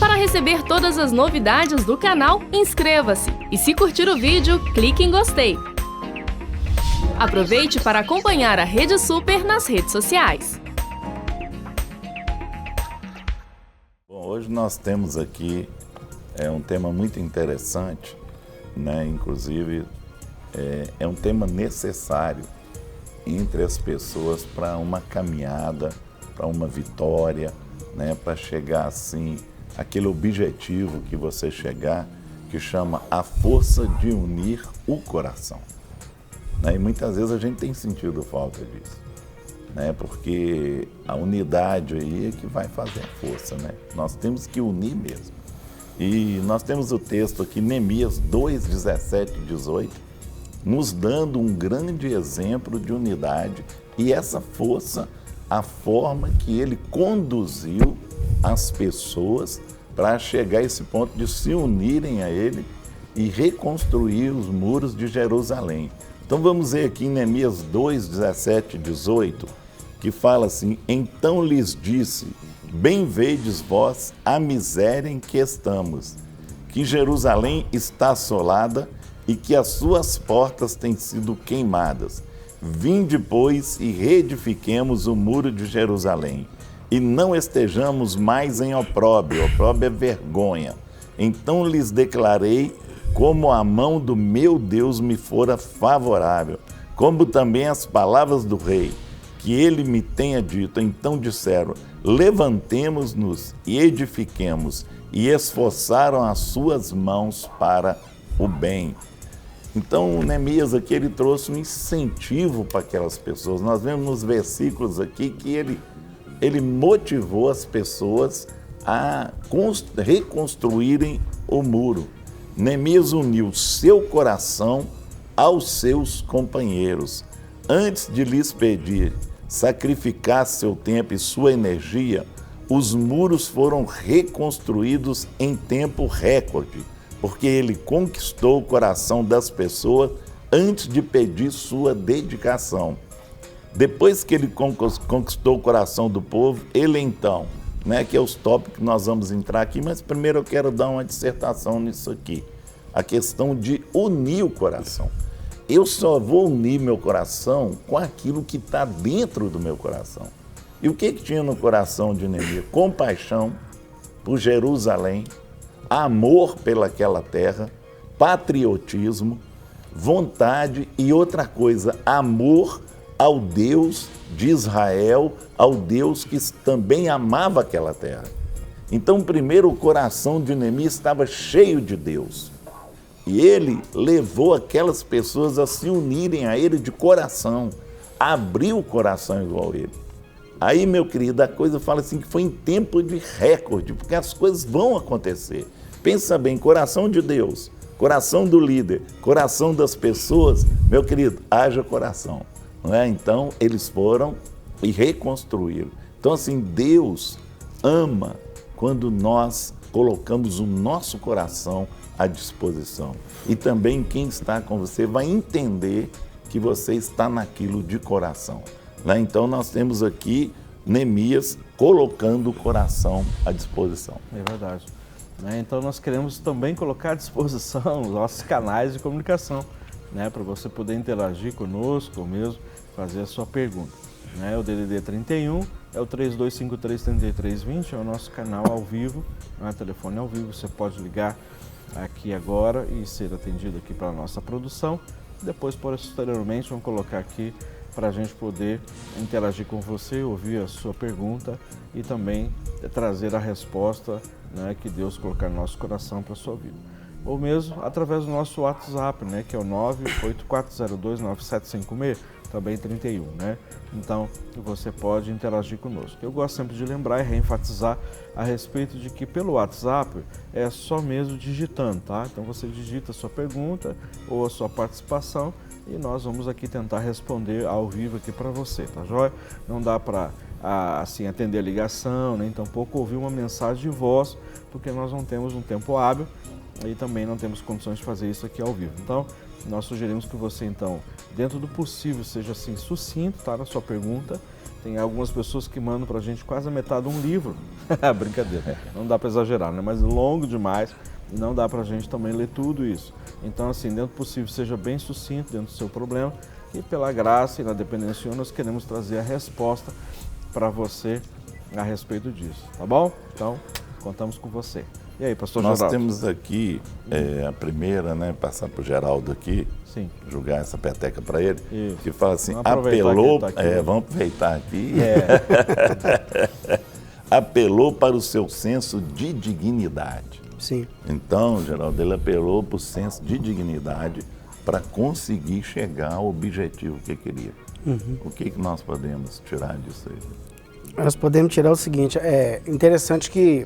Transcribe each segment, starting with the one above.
Para receber todas as novidades do canal, inscreva-se e se curtir o vídeo, clique em gostei. Aproveite para acompanhar a Rede Super nas redes sociais. Bom, hoje nós temos aqui um tema muito interessante, né? Inclusive é um tema necessário entre as pessoas para uma caminhada, para uma vitória, né? Para chegar assim, aquele objetivo que você chegar, que chama a força de unir o coração. Né? E muitas vezes a gente tem sentido falta disso, né? Porque a unidade aí é que vai fazer a força, né? Nós temos que unir mesmo. E nós temos o texto aqui, Neemias 2, 17 e 18, nos dando um grande exemplo de unidade e essa força, a forma que ele conduziu as pessoas para chegar a esse ponto de se unirem a ele e reconstruir os muros de Jerusalém. Então vamos ver aqui em Neemias 2, 17 e 18, que fala assim: então lhes disse, bem vedes vós a miséria em que estamos, que Jerusalém está assolada e que as suas portas têm sido queimadas. Vinde, pois, e reedifiquemos o muro de Jerusalém, e não estejamos mais em opróbrio. Opróbrio é vergonha. Então lhes declarei como a mão do meu Deus me fora favorável, como também as palavras do rei, que ele me tenha dito. Então disseram, levantemo-nos e edifiquemos, e esforçaram as suas mãos para o bem. Então, Neemias aqui, ele trouxe um incentivo para aquelas pessoas. Nós vemos nos versículos aqui que ele motivou as pessoas a reconstruírem o muro. Neemias uniu seu coração aos seus companheiros. Antes de lhes pedir sacrificar seu tempo e sua energia, os muros foram reconstruídos em tempo recorde, porque ele conquistou o coração das pessoas antes de pedir sua dedicação. Depois que ele conquistou o coração do povo, ele então, que é os tópicos que nós vamos entrar aqui, mas primeiro eu quero dar uma dissertação nisso aqui, a questão de unir o coração. Eu só vou unir meu coração com aquilo que está dentro do meu coração. E o que tinha no coração de Neemias? Compaixão por Jerusalém, amor pelaquela terra, patriotismo, vontade e outra coisa, amor ao Deus de Israel, ao Deus que também amava aquela terra. Então, primeiro, o coração de Neemias estava cheio de Deus. E ele levou aquelas pessoas a se unirem a ele de coração, abriu o coração igual a ele. Aí, meu querido, a coisa fala assim que foi em tempo de recorde, porque as coisas vão acontecer. Pensa bem, coração de Deus, coração do líder, coração das pessoas, meu querido, haja coração. Não é? Então, eles foram e reconstruíram. Então, assim, Deus ama quando nós colocamos o nosso coração à disposição. E também quem está com você vai entender que você está naquilo de coração. Então, nós temos aqui Neemias colocando o coração à disposição. É verdade. Então, nós queremos também colocar à disposição os nossos canais de comunicação, para você poder interagir conosco ou mesmo fazer a sua pergunta. O DDD 31 é o 3253-3320, é o nosso canal ao vivo, telefone ao vivo, você pode ligar aqui agora e ser atendido aqui pela nossa produção. Depois, posteriormente, vamos colocar aqui para a gente poder interagir com você, ouvir a sua pergunta e também trazer a resposta que Deus colocar no nosso coração para a sua vida. Ou mesmo através do nosso WhatsApp, que é o 984029756, também 31, Então, você pode interagir conosco. Eu gosto sempre de lembrar e reenfatizar a respeito de que pelo WhatsApp é só mesmo digitando, tá? Então, você digita a sua pergunta ou a sua participação e nós vamos aqui tentar responder ao vivo aqui para você, tá joia? Não dá para assim, atender a ligação, nem tampouco ouvir uma mensagem de voz, porque nós não temos um tempo hábil e também não temos condições de fazer isso aqui ao vivo. Então, nós sugerimos que você, então, dentro do possível, seja assim sucinto, tá, na sua pergunta, Tem algumas pessoas que mandam para a gente quase a metade de um livro. Brincadeira, não dá para exagerar, né? Mas longo demais e não dá para a gente também ler tudo isso. Então, assim, dentro do possível, seja bem sucinto dentro do seu problema e pela graça e na dependência do Senhor, nós queremos trazer a resposta para você a respeito disso, tá bom? Então, contamos com você. E aí, pastor Nós Geraldo? temos aqui a primeira, né, passar para o Geraldo aqui, Sim. jogar essa peteca para ele, Isso. que fala assim, Vamos aproveitar apelou, que ele tá aqui, né? vamos aproveitar aqui, apelou para o seu senso de dignidade. Sim. Então, Geraldo, ele apelou para o senso de dignidade para conseguir chegar ao objetivo que queria. O que nós podemos tirar disso aí? Nós podemos tirar o seguinte, é interessante que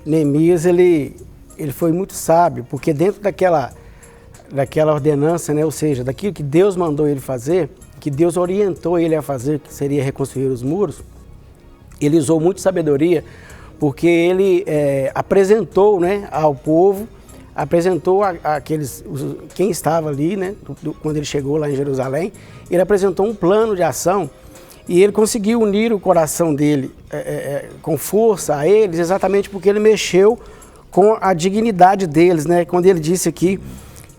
Neemias, ele foi muito sábio, porque dentro daquela ordenança, né, ou seja, daquilo que Deus mandou ele fazer, que Deus orientou ele a fazer, que seria reconstruir os muros, ele usou muito sabedoria, porque ele apresentou, né, ao povo, apresentou quem estava ali, né, quando ele chegou lá em Jerusalém, ele apresentou um plano de ação e ele conseguiu unir o coração dele com força a eles, exatamente porque ele mexeu com a dignidade deles, né? Quando ele disse aqui,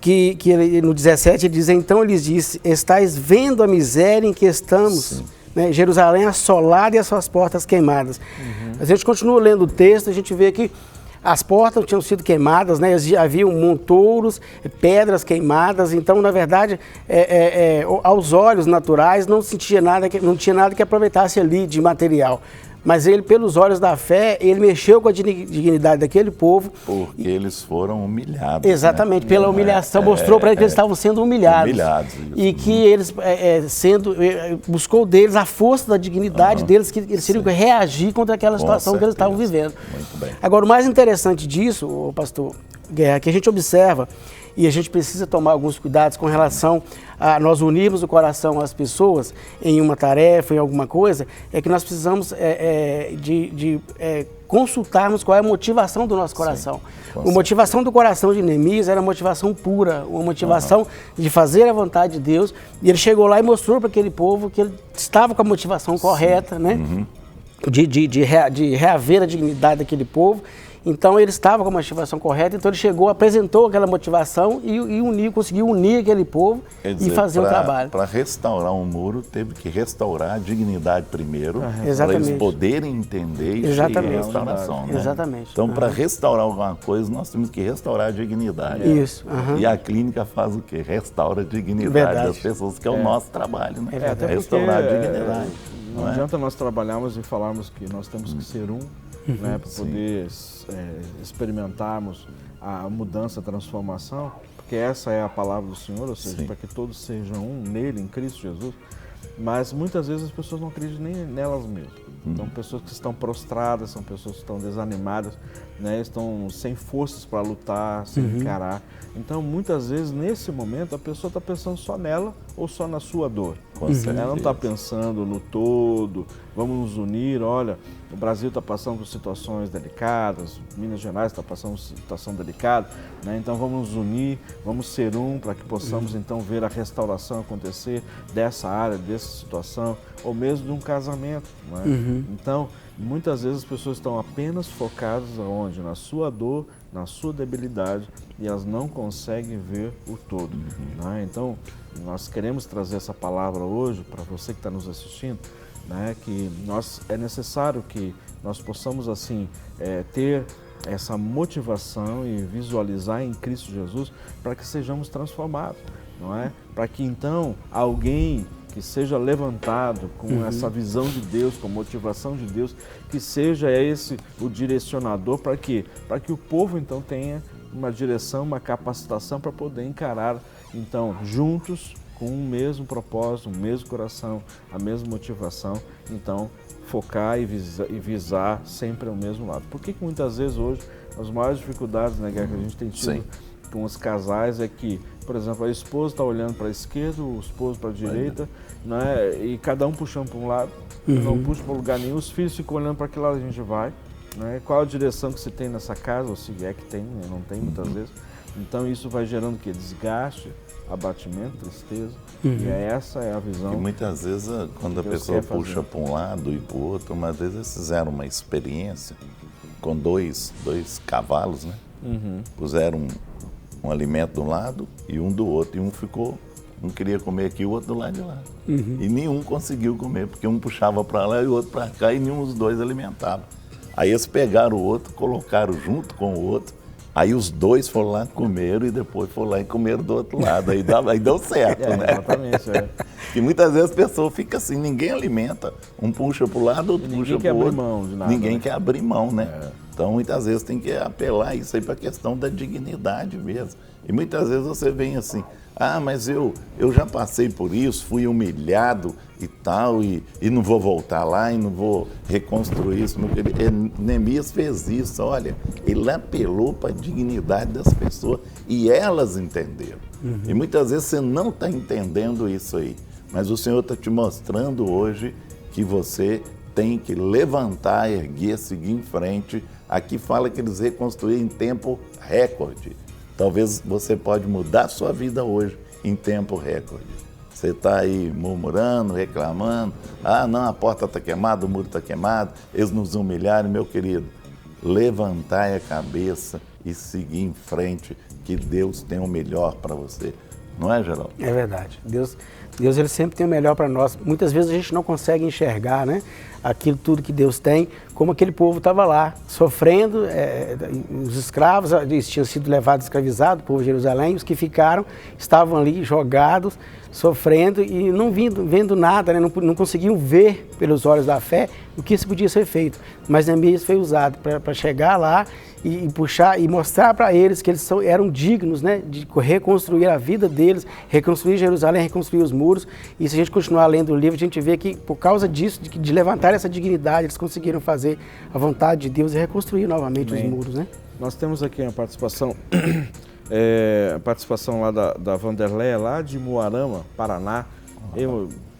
que ele, no 17, ele diz, então ele disse, estais vendo a miséria em que estamos, né? Jerusalém assolada e as suas portas queimadas. A gente continua lendo o texto, a gente vê que as portas tinham sido queimadas, né? Haviam montouros, pedras queimadas, então, na verdade, aos olhos naturais não tinha nada que aproveitasse ali de material. Mas ele, pelos olhos da fé, ele mexeu com a dignidade daquele povo. Porque eles foram humilhados. Exatamente, né? pela humilhação, mostrou para eles que eles estavam sendo humilhados. Isso. E que eles, buscou deles a força da dignidade deles, que eles teriam que reagir contra aquela situação que eles estavam vivendo. Muito bem. Agora, o mais interessante disso, pastor Guerra, que a gente observa, e a gente precisa tomar alguns cuidados com relação a nós unirmos o coração às pessoas em uma tarefa, em alguma coisa, é que nós precisamos consultarmos qual é a motivação do nosso coração. A motivação do coração de Neemias era uma motivação pura, uma motivação de fazer a vontade de Deus, e ele chegou lá e mostrou para aquele povo que ele estava com a motivação correta, né? De reaver a dignidade daquele povo. Então ele estava com a motivação correta, então ele chegou, apresentou aquela motivação e conseguiu unir aquele povo e fazer o trabalho. Para restaurar um muro, teve que restaurar a dignidade primeiro, para eles poderem entender e chegar à restauração. Né? Exatamente. Então, para restaurar alguma coisa, nós temos que restaurar a dignidade. Isso. E a clínica faz o quê? Restaura a dignidade das pessoas, que é o nosso trabalho, né? Restaurar a dignidade. Não adianta nós trabalharmos e falarmos que nós temos que ser um, né, para poder experimentarmos a mudança, a transformação, porque essa é a palavra do Senhor, ou seja, para que todos sejam um nele, em Cristo Jesus, mas muitas vezes as pessoas não acreditam nem nelas mesmas. Então, pessoas que estão prostradas, são pessoas que estão desanimadas, né, estão sem forças para lutar, sem encarar. Então, muitas vezes, nesse momento, a pessoa está pensando só nela ou só na sua dor. Ela não está pensando no todo, vamos nos unir, olha, o Brasil está passando por situações delicadas, Minas Gerais está passando por situação delicada, né? Então vamos nos unir, vamos ser um para que possamos então ver a restauração acontecer dessa área, dessa situação, ou mesmo de um casamento. Né? Então, muitas vezes as pessoas estão apenas focadas aonde? Na sua dor, na sua debilidade, e elas não conseguem ver o todo. Né? Então, nós queremos trazer essa palavra hoje para você que está nos assistindo, né? Que é necessário que nós possamos assim ter essa motivação e visualizar em Cristo Jesus para que sejamos transformados, não é? Para que então alguém que seja levantado com essa visão de Deus, com a motivação de Deus, que seja esse o direcionador para quê? Para que o povo então tenha uma direção, uma capacitação para poder encarar então juntos com o mesmo propósito, o mesmo coração, a mesma motivação, então focar e visar sempre ao mesmo lado. Por que muitas vezes hoje as maiores dificuldades, né, que a gente tem tido com os casais é que, por exemplo, a esposa está olhando para a esquerda, o esposo para a direita, né, e cada um puxando para um lado, não puxa para lugar nenhum, os filhos ficam olhando para que lado a gente vai, né, qual a direção que se tem nessa casa, ou se é que tem, né, não tem muitas vezes. Então isso vai gerando o quê? Desgaste, abatimento, tristeza. E essa é a visão. E muitas vezes, quando a pessoa puxa para um lado e para o outro, às vezes eles fizeram uma experiência com dois cavalos, né? Puseram um alimento de um lado e um do outro. E um não queria comer aqui, o outro do lado de lá. E nenhum conseguiu comer, porque um puxava para lá e o outro para cá e nenhum dos dois alimentava. Aí eles pegaram o outro, colocaram junto com o outro, aí os dois foram lá, comeram e depois foram lá e comeram do outro lado. Aí deu certo, né? Exatamente, E muitas vezes a pessoa fica assim, ninguém alimenta. Um puxa para o lado, outro puxa para o outro. Ninguém quer abrir mão de nada. Ninguém quer abrir mão, né? Então, muitas vezes tem que apelar isso aí para a questão da dignidade mesmo. E muitas vezes você vem assim, mas eu já passei por isso, fui humilhado e tal, e não vou voltar lá e não vou reconstruir isso. Meu querido. Neemias fez isso, olha, ele apelou para a dignidade das pessoas e elas entenderam. E muitas vezes você não está entendendo isso aí, mas o Senhor está te mostrando hoje que você tem que levantar, erguer, seguir em frente. Aqui fala que eles reconstruíram em tempo recorde. Talvez você pode mudar a sua vida hoje em tempo recorde. Você está aí murmurando, reclamando, não, a porta está queimada, o muro está queimado, eles nos humilharam, meu querido. Levantai a cabeça e seguir em frente, que Deus tem o melhor para você. Não é, Geraldo? É verdade. Deus ele sempre tem o melhor para nós. Muitas vezes a gente não consegue enxergar, né, aquilo tudo que Deus tem, como aquele povo estava lá, sofrendo, os escravos, eles tinham sido levados escravizados, o povo de Jerusalém, os que ficaram, estavam ali jogados, sofrendo e não vendo nada, né, não conseguiam ver pelos olhos da fé o que isso podia ser feito. Mas Neemias foi usado para chegar lá e puxar e mostrar para eles que eles eram dignos, né, de reconstruir a vida deles, reconstruir Jerusalém, reconstruir os muros. E se a gente continuar lendo o livro, a gente vê que por causa disso, de levantar essa dignidade, eles conseguiram fazer a vontade de Deus e reconstruir novamente os muros, né? Nós temos aqui a participação, lá da Vanderleia, lá de Muarama, Paraná.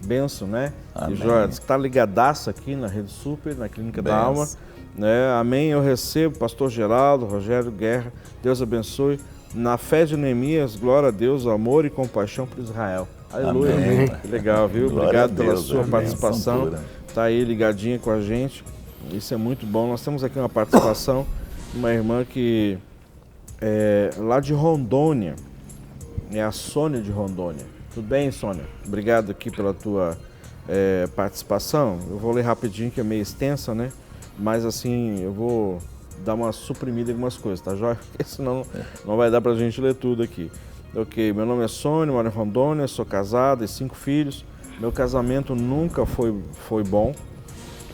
Benção, né? Amém. E Jorge, está ligadaço aqui na Rede Super, na Clínica da Alma. Né? Amém, eu recebo, pastor Geraldo, Rogério Guerra, Deus abençoe. Na fé de Neemias, glória a Deus, amor e compaixão por Israel. Aleluia. Amém. Que legal, viu? Glória Obrigado a Deus, pela sua amém. participação. Está aí ligadinha com a gente. Isso é muito bom. Nós temos aqui uma participação de uma irmã que é lá de Rondônia. É a Sônia de Rondônia. Tudo bem, Sônia? Obrigado aqui pela tua participação. Eu vou ler rapidinho, que é meio extensa, né? Mas assim, eu vou dar uma suprimida em algumas coisas, tá, Jorge? Porque senão não vai dar pra gente ler tudo aqui. Ok, meu nome é Sônia, moro em Rondônia, sou casada e 5 filhos. Meu casamento nunca foi bom.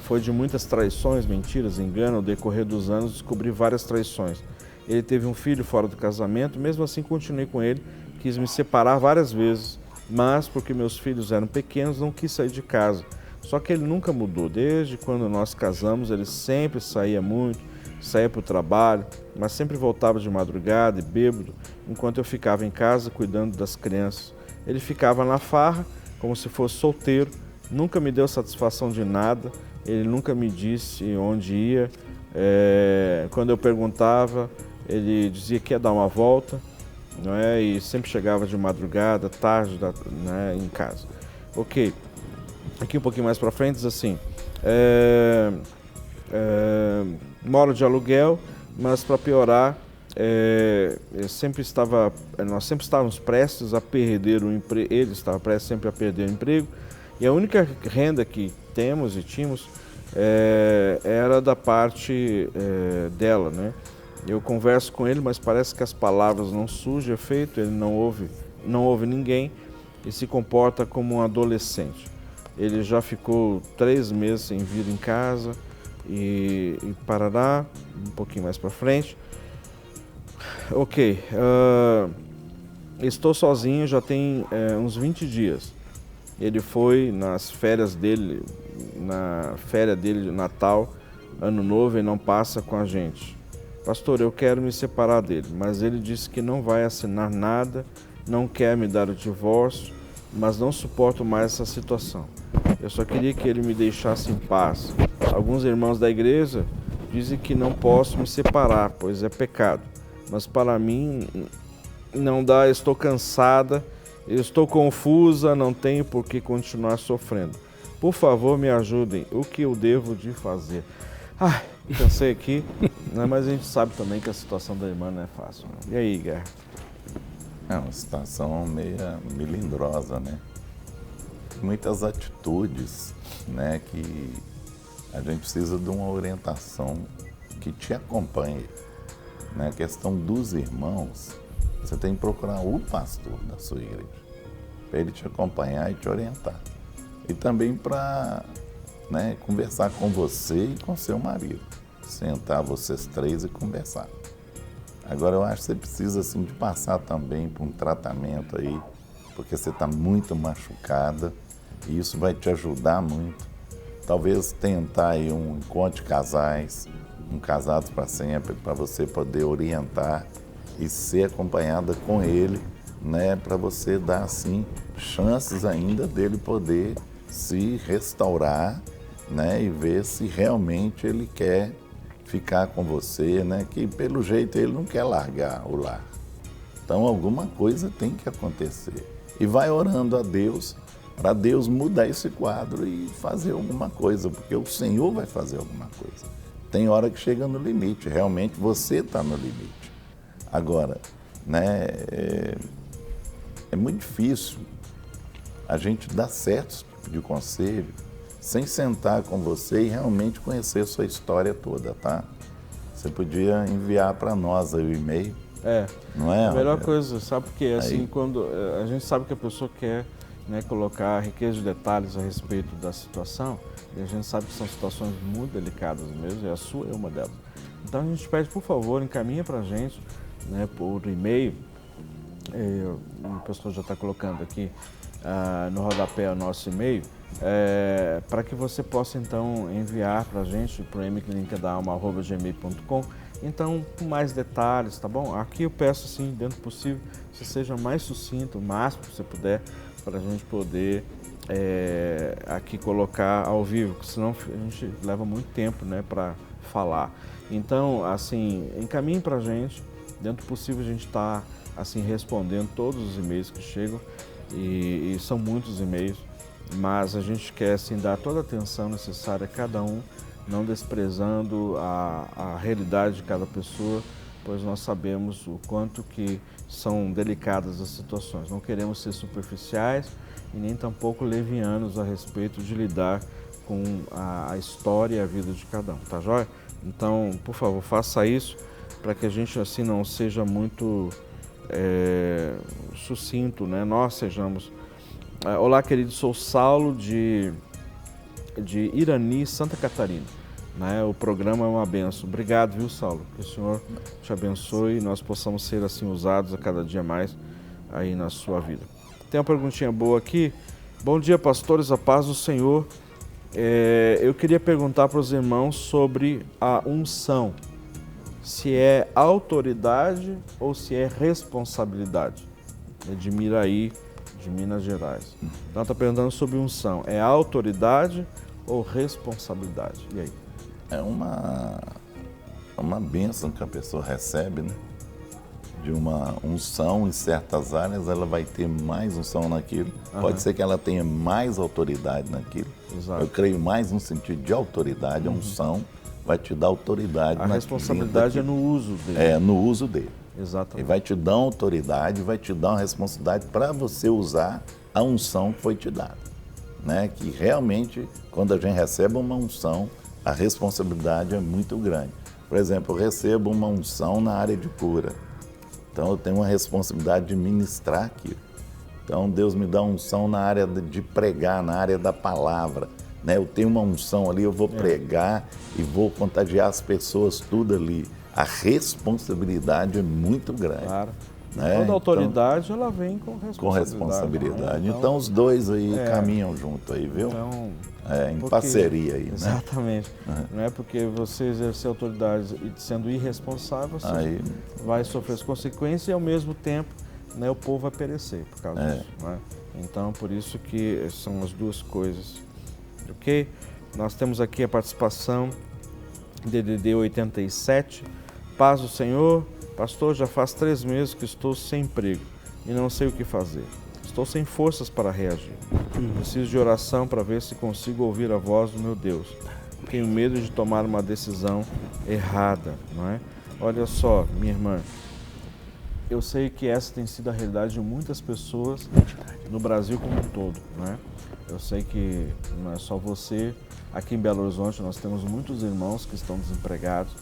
Foi de muitas traições, mentiras, engano. Ao decorrer dos anos, descobri várias traições. Ele teve um filho fora do casamento, mesmo assim continuei com ele. Quis me separar várias vezes, mas porque meus filhos eram pequenos, não quis sair de casa. Só que ele nunca mudou. Desde quando nós casamos, ele sempre saía muito, saía para o trabalho, mas sempre voltava de madrugada e bêbado, enquanto eu ficava em casa cuidando das crianças. Ele ficava na farra, como se fosse solteiro, nunca me deu satisfação de nada, ele nunca me disse onde ia. Quando eu perguntava, ele dizia que ia dar uma volta, não é? E sempre chegava de madrugada, tarde, né, em casa. Ok. Aqui um pouquinho mais para frente diz assim, moro de aluguel, mas para piorar, nós sempre estávamos prestes a perder o emprego, ele estava prestes sempre a perder o emprego, e a única renda que temos e tínhamos era da parte dela, né? Eu converso com ele, mas parece que as palavras não surgem efeito, ele não ouve ninguém e se comporta como um adolescente. Ele já ficou 3 meses sem vir em casa e parará, um pouquinho mais para frente. Ok, estou sozinho já tem uns 20 dias. Ele foi nas férias dele, na férias dele de Natal, Ano Novo, e não passa com a gente. Pastor, eu quero me separar dele, mas ele disse que não vai assinar nada, não quer me dar o divórcio, mas não suporto mais essa situação. Eu só queria que ele me deixasse em paz. Alguns irmãos da igreja dizem que não posso me separar, pois é pecado. Mas para mim não dá, estou cansada, eu estou confusa, não tenho por que continuar sofrendo. Por favor, me ajudem, o que eu devo de fazer? Ai, cansei aqui, né, mas a gente sabe também que a situação da irmã não é fácil. Né? E aí, Guerra? É uma situação meio melindrosa, né? Muitas atitudes, né, que a gente precisa de uma orientação que te acompanhe. Na questão dos irmãos, você tem que procurar o pastor da sua igreja, para ele te acompanhar e te orientar. E também para, né, conversar com você e com seu marido. Sentar vocês três e conversar. Agora eu acho que você precisa assim, de passar também por um tratamento aí, porque você está muito machucada e isso vai te ajudar muito. Talvez tentar aí um encontro de casais, um Casados para Sempre, para você poder orientar e ser acompanhada com ele, né, para você dar assim chances ainda dele poder se restaurar, né, e ver se realmente ele quer ficar com você, né, que pelo jeito ele não quer largar o lar. Então alguma coisa tem que acontecer. E vai orando a Deus para Deus mudar esse quadro e fazer alguma coisa, porque o Senhor vai fazer alguma coisa. Tem hora que chega no limite, realmente você está no limite. Agora, né, é muito difícil a gente dar certos tipos de conselho sem sentar com você e realmente conhecer a sua história toda, tá? Você podia enviar para nós aí o e-mail. Não é? A melhor coisa, sabe por quê? Assim, Aí. quando a gente sabe que a pessoa quer, né, colocar riqueza de detalhes a respeito da situação, e a gente sabe que são situações muito delicadas mesmo, e a sua é uma delas. Então a gente pede, por favor, encaminha para a gente, né, por e-mail, o pessoal já está colocando aqui no rodapé o nosso e-mail, para que você possa então enviar para a gente, para o mclinicadalma@gmail.com. Então, com mais detalhes, tá bom? Aqui eu peço, assim, dentro do possível, que você seja mais sucinto, o máximo que você puder, para a gente poder aqui colocar ao vivo, porque senão a gente leva muito tempo, né, para falar. Então, assim, encaminhe para a gente, dentro do possível a gente está, assim, respondendo todos os e-mails que chegam, e são muitos e-mails, mas a gente quer, assim, dar toda a atenção necessária a cada um, não desprezando a realidade de cada pessoa, pois nós sabemos o quanto que são delicadas as situações. Não queremos ser superficiais e nem tampouco levianos a respeito de lidar com a história e a vida de cada um, tá joia? Então, por favor, faça isso para que a gente assim não seja muito sucinto, né? Nós sejamos... Olá, querido, sou Saulo de Irani, Santa Catarina. Né? O programa é uma bênção. Obrigado, viu, Saulo? Que o Senhor te abençoe e nós possamos ser assim usados a cada dia mais aí na sua vida. Tem uma perguntinha boa aqui. Bom dia, pastores, a paz do Senhor. Eu queria perguntar para os irmãos sobre a unção. Se é autoridade ou se é responsabilidade. É de Miraí, de Minas Gerais. Então está perguntando sobre unção. É autoridade ou responsabilidade? E aí? É uma bênção que a pessoa recebe, né? De uma unção em certas áreas, ela vai ter mais unção naquilo. Pode ser que ela tenha mais autoridade naquilo. Exato. Eu creio mais no sentido de autoridade, a unção vai te dar autoridade. A responsabilidade é no uso dele. É, no uso dele. Exatamente. E vai te dar autoridade, vai te dar uma responsabilidade para você usar a unção que foi te dada. Né? Que realmente, quando a gente recebe uma unção, a responsabilidade é muito grande. Por exemplo, eu recebo uma unção na área de cura. Então, eu tenho uma responsabilidade de ministrar aquilo. Então, Deus me dá unção na área de pregar, na área da palavra. Né? Eu tenho uma unção ali, eu vou pregar e vou contagiar as pessoas, tudo ali. A responsabilidade é muito grande. Claro. Né? Toda autoridade, ela vem com responsabilidade. Com responsabilidade. Né? Então, os dois aí caminham junto aí, viu? Então, em parceria aí, né? Exatamente. Não é porque você exercer autoridade e sendo irresponsável, você vai sofrer as consequências e ao mesmo tempo, né, o povo vai perecer por causa disso. Né? Então, por isso que são as duas coisas. Ok? Nós temos aqui a participação DDD 87. Paz do Senhor. Pastor, já faz 3 meses que estou sem emprego e não sei o que fazer. Estou sem forças para reagir. Preciso de oração para ver se consigo ouvir a voz do meu Deus. Tenho medo de tomar uma decisão errada, não é? Olha só, minha irmã, eu sei que essa tem sido a realidade de muitas pessoas no Brasil como um todo, não é? Eu sei que não é só você. Aqui em Belo Horizonte nós temos muitos irmãos que estão desempregados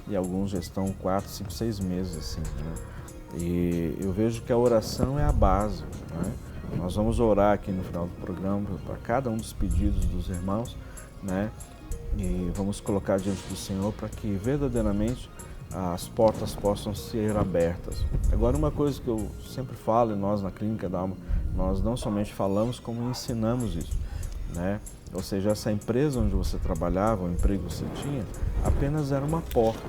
e alguns já estão 4, 5, 6 meses assim, né? E eu vejo que a oração é a base, né? Nós vamos orar aqui no final do programa para cada um dos pedidos dos irmãos, né? E vamos colocar diante do Senhor para que verdadeiramente as portas possam ser abertas. Agora, uma coisa que eu sempre falo, e nós na Clínica da Alma, nós não somente falamos, como ensinamos isso, né? Ou seja, essa empresa onde você trabalhava, o emprego que você tinha, apenas era uma porta,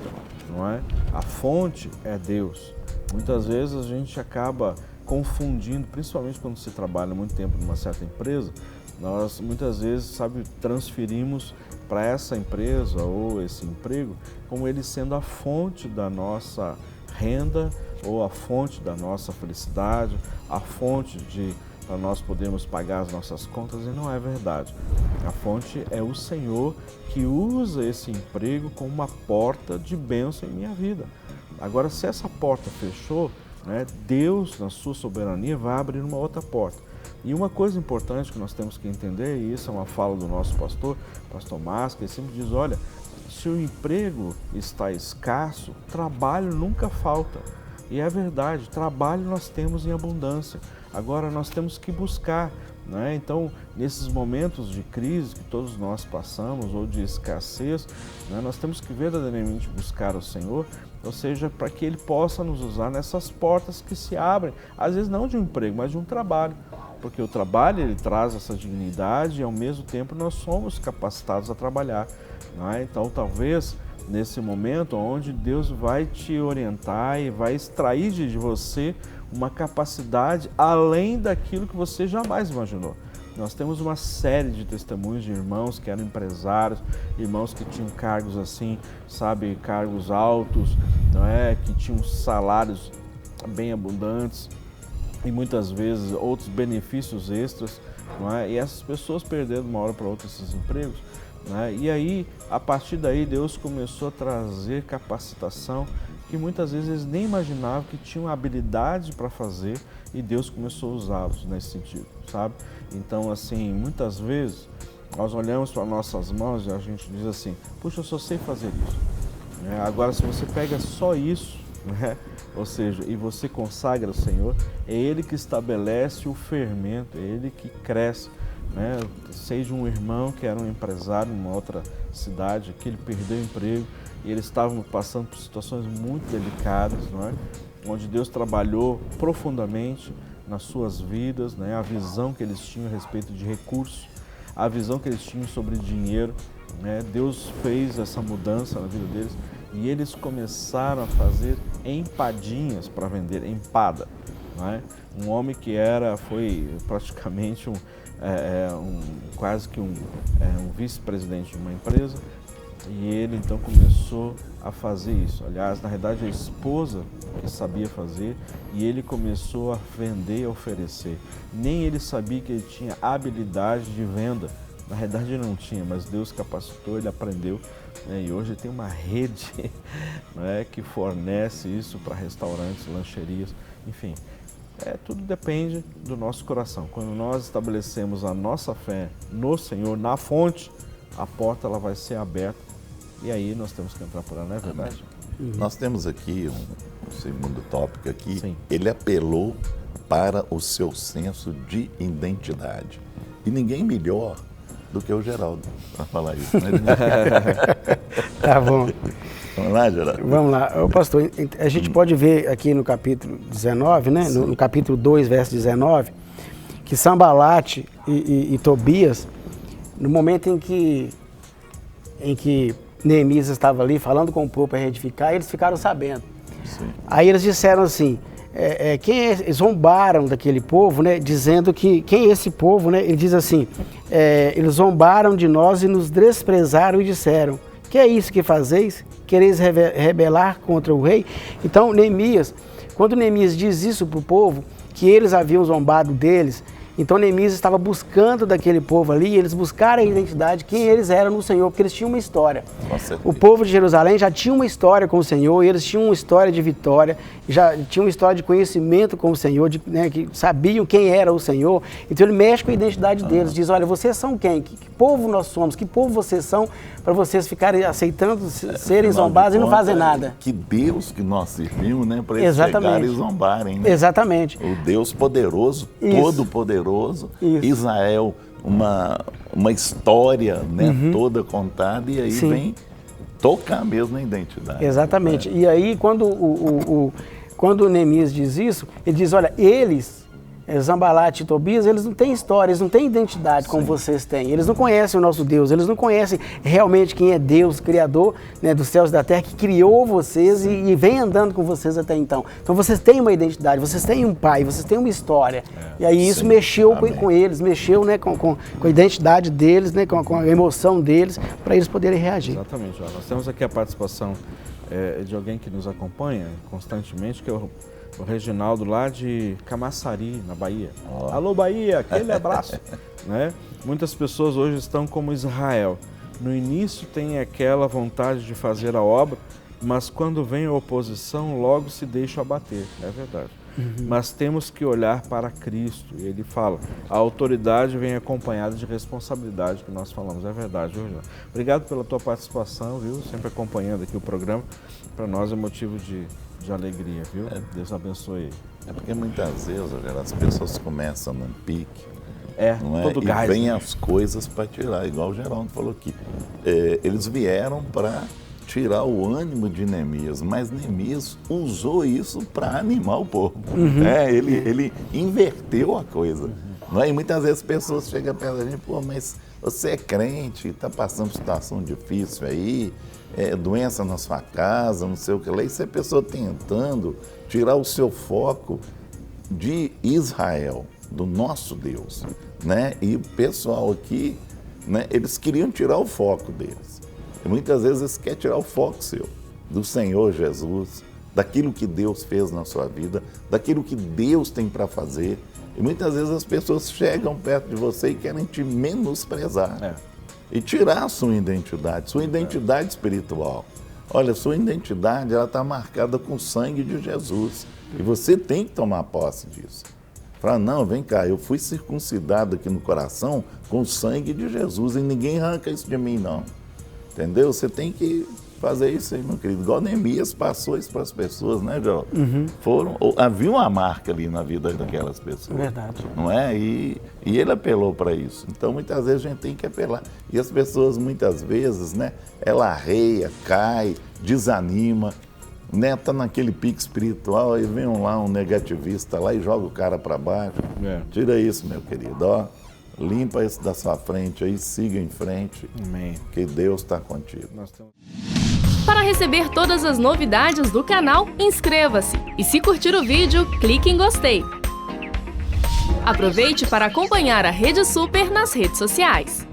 não é? A fonte é Deus. Muitas vezes a gente acaba confundindo, principalmente quando você trabalha muito tempo numa certa empresa, nós muitas vezes, transferimos para essa empresa ou esse emprego como ele sendo a fonte da nossa renda ou a fonte da nossa felicidade, a fonte para nós podermos pagar as nossas contas, e não é verdade. A fonte é o Senhor que usa esse emprego como uma porta de bênção em minha vida. Agora, se essa porta fechou, né, Deus, na sua soberania, vai abrir uma outra porta. E uma coisa importante que nós temos que entender, e isso é uma fala do nosso pastor Márcio, que ele sempre diz, olha, se o emprego está escasso, trabalho nunca falta. E é verdade, trabalho nós temos em abundância. Agora nós temos que buscar, né? Então, nesses momentos de crise que todos nós passamos, ou de escassez, né, nós temos que verdadeiramente buscar o Senhor, ou seja, para que Ele possa nos usar nessas portas que se abrem, às vezes não de um emprego, mas de um trabalho. Porque o trabalho, ele traz essa dignidade e ao mesmo tempo nós somos capacitados a trabalhar, não é? Então, talvez nesse momento onde Deus vai te orientar e vai extrair de você uma capacidade além daquilo que você jamais imaginou. Nós temos uma série de testemunhos de irmãos que eram empresários, irmãos que tinham cargos assim, cargos altos, não é? Que tinham salários bem abundantes e muitas vezes outros benefícios extras, não é? E essas pessoas perderam de uma hora para outra esses empregos, né? E aí, a partir daí, Deus começou a trazer capacitação que muitas vezes eles nem imaginavam que tinham habilidade para fazer, e Deus começou a usá-los nesse sentido, sabe? Então, assim, muitas vezes nós olhamos para nossas mãos e a gente diz assim, puxa, eu só sei fazer isso. Agora, se você pega só isso, né? Ou seja, e você consagra o Senhor, é Ele que estabelece o fermento, é Ele que cresce, né? Seja um irmão que era um empresário em uma outra cidade, que ele perdeu o emprego e eles estavam passando por situações muito delicadas, não é? Onde Deus trabalhou profundamente nas suas vidas, né? A visão que eles tinham a respeito de recursos, a visão que eles tinham sobre dinheiro, né? Deus fez essa mudança na vida deles e eles começaram a fazer empadinhas para vender, empada, não é? Um homem que foi praticamente quase que um vice-presidente de uma empresa, e ele então começou a fazer isso. Aliás, na realidade, a esposa que sabia fazer, e ele começou a vender e oferecer. Nem ele sabia que ele tinha habilidade de venda. Na realidade, ele não tinha, mas Deus capacitou, ele aprendeu, né? E hoje tem uma rede, né, que fornece isso para restaurantes, lancherias, enfim. Tudo depende do nosso coração. Quando nós estabelecemos a nossa fé no Senhor, na fonte, a porta ela vai ser aberta e aí nós temos que entrar por ela, não é verdade? Nós temos aqui um segundo tópico aqui. Sim. Ele apelou para o seu senso de identidade. E ninguém melhor do que o Geraldo para falar isso, né? Tá bom. Vamos lá, Geraldo? Vamos lá. Ô, pastor, a gente pode ver aqui no capítulo 19, né? No capítulo 2, verso 19, que Sambalate e Tobias, no momento em que Neemias estava ali falando com o povo para reedificar, eles ficaram sabendo. Sim. Aí eles disseram assim, eles zombaram daquele povo, né? Dizendo que, quem é esse povo, né? Ele diz assim, eles zombaram de nós e nos desprezaram e disseram, que é isso que fazeis? Quereis rebelar contra o rei? Então, Neemias, quando Neemias diz isso para o povo, que eles haviam zombado deles, então Neemias estava buscando daquele povo ali, eles buscaram a identidade, quem eles eram no Senhor, porque eles tinham uma história. O povo de Jerusalém já tinha uma história com o Senhor, e eles tinham uma história de vitória, já tinham uma história de conhecimento com o Senhor, né, que sabiam quem era o Senhor. Então ele mexe com a identidade deles, diz, olha, vocês são quem? Que povo nós somos? Que povo vocês são para vocês ficarem aceitando serem zombados e não fazem nada? Que Deus que nós servimos, né? Para eles chegarem e zombarem. Né? Exatamente. O Deus poderoso, todo-poderoso, Israel, uma história, né, toda contada, e aí vem tocar mesmo na identidade. Exatamente. E aí, quando o Neemias diz isso, ele diz, olha, eles, Sanbalate e Tobias, eles não têm história, eles não têm identidade como vocês têm. Eles não conhecem o nosso Deus, eles não conhecem realmente quem é Deus, Criador, né, dos céus e da terra, que criou vocês e vem andando com vocês até então. Então vocês têm uma identidade, vocês têm um pai, vocês têm uma história. E aí isso mexeu com eles, mexeu, né, com a identidade deles, né, com a emoção deles, para eles poderem reagir. Exatamente. Nós temos aqui a participação de alguém que nos acompanha constantemente, que é o Reginaldo lá de Camaçari, na Bahia. Alô Bahia, aquele abraço. Né? Muitas pessoas hoje estão como Israel. No início tem aquela vontade de fazer a obra, mas quando vem a oposição, logo se deixa abater. É verdade. Mas temos que olhar para Cristo. E ele fala, a autoridade vem acompanhada de responsabilidade, que nós falamos. É verdade, viu, Reginaldo? Obrigado pela tua participação, viu? Sempre acompanhando aqui o programa. Para nós é motivo de alegria, viu? Deus abençoe. É porque muitas vezes, as pessoas começam num pique, não é? Todo gás. E vem as coisas para tirar, igual o Geraldo falou aqui. Eles vieram para tirar o ânimo de Neemias, mas Neemias usou isso para animar o povo. Ele inverteu a coisa. Não é? E muitas vezes as pessoas chegam perto da gente, pô, mas você é crente, está passando situação difícil aí, doença na sua casa, não sei o que lá. Isso é a pessoa tentando tirar o seu foco de Israel, do nosso Deus, né? E o pessoal aqui, né, eles queriam tirar o foco deles. E muitas vezes eles querem tirar o foco seu, do Senhor Jesus, daquilo que Deus fez na sua vida, daquilo que Deus tem para fazer. E muitas vezes as pessoas chegam perto de você e querem te menosprezar. E tirar a sua identidade espiritual. Olha, sua identidade está marcada com o sangue de Jesus. E você tem que tomar posse disso. Falar, não, vem cá, eu fui circuncidado aqui no coração com o sangue de Jesus e ninguém arranca isso de mim, não. Entendeu? Você tem que fazer isso aí, meu querido. Igual Neemias passou isso para as pessoas, né, João? Havia uma marca ali na vida daquelas pessoas. Verdade. Não é? E ele apelou para isso. Então, muitas vezes a gente tem que apelar. E as pessoas, muitas vezes, né, ela arreia, cai, desanima, né, tá naquele pique espiritual, aí vem um negativista lá e joga o cara para baixo. Tira isso, meu querido, ó. Limpa isso da sua frente aí, siga em frente. Amém. Que Deus está contigo. Para receber todas as novidades do canal, inscreva-se. E se curtir o vídeo, clique em gostei. Aproveite para acompanhar a Rede Super nas redes sociais.